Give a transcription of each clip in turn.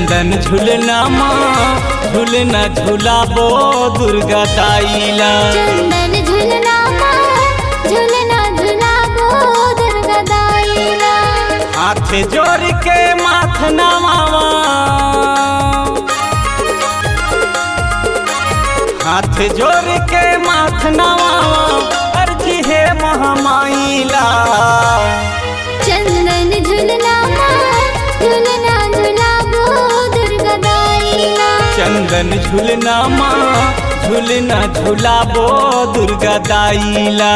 चंदन झुलना माँ झुलना झुलाबो दुर्गा दाईला। चंदन झुलना माँ झुलना झुलाबो दुर्गा दाईला। हाथ जोड़ के माथ नवावा, हाथ जोड़ के माथ नवावा अर्जी है महामाईला। चंदन झुलना माँ झुलना झुलाबो दुर्गा दाईला। चंदन झुलना माँ झुलना झुलाबो दुर्गा दाईला।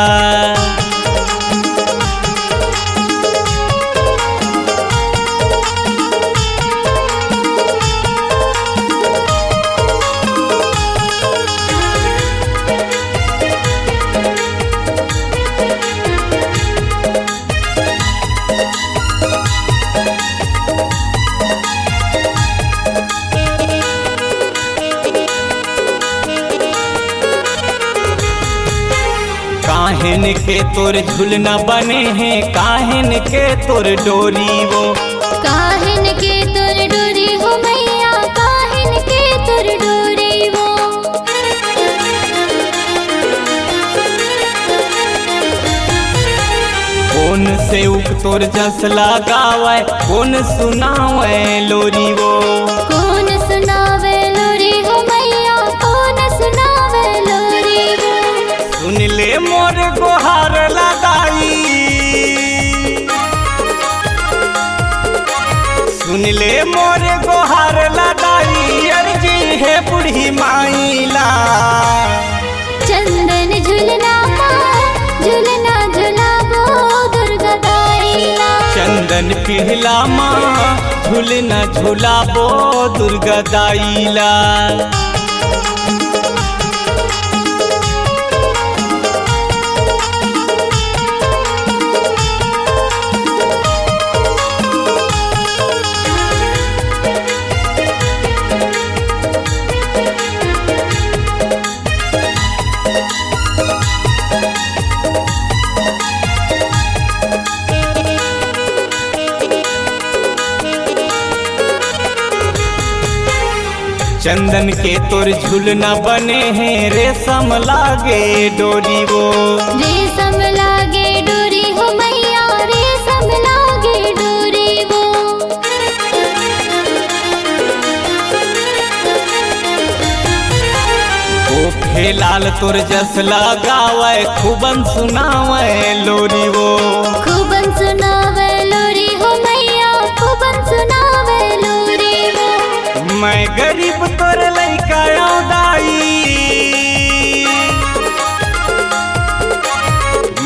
काहेन के तोर झुलना बने हैं, काहेन के तोर डोरी वो। काहेन के तोर डोरी हो मैया, काहेन के तोर डोरी वो। कौन से उक तोर जस लगावे, कौन सुनावे लोरी वो। कौन सुनावे लोरी हो मैया, कौन सुनावे लोरी वो। सुन ले मोर गोहार लगाई, सुन ले मोर गोहार लगाई अर्जी है बूढ़ी माईला। चंदन झुलना माँ झुलना झुलाबो दुर्गा दाईला। चंदन पिहला माँ झुलना झुलाबो दुर्गा दाईला। चंदन के तोर झुलना बने हैं, रेशम लागे डोरी वो। रेशम लागे डोरी हो मैया, रेशम लागे डोरी वो। ओ फेलाल तोर जस लगावे खूबन सुनावे लोरी वो। खूबन सुनावे लोरी हो मैया, खूबन सुनावे लोरी वो। मैं गरीब तोर लइका दाई,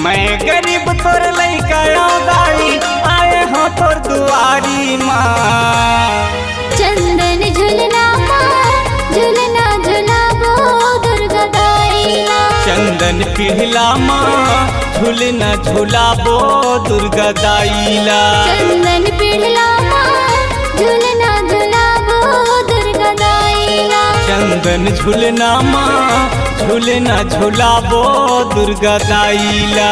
मैं गरीब तोर लइका दाई आए हो तोर दुआरी माँ। चंदन झुलना माँ झुलना झुलाबो दुर्गा दाईला। चंदन पिहला माँ झुलना झुलाबो दुर्गा दाईला। चंदन पिढ़ला माँ झुलना झुलाबो दुर्गा दाईला। चंदन झुलना माँ झुलना झुलाबो दुर्गा दाईला।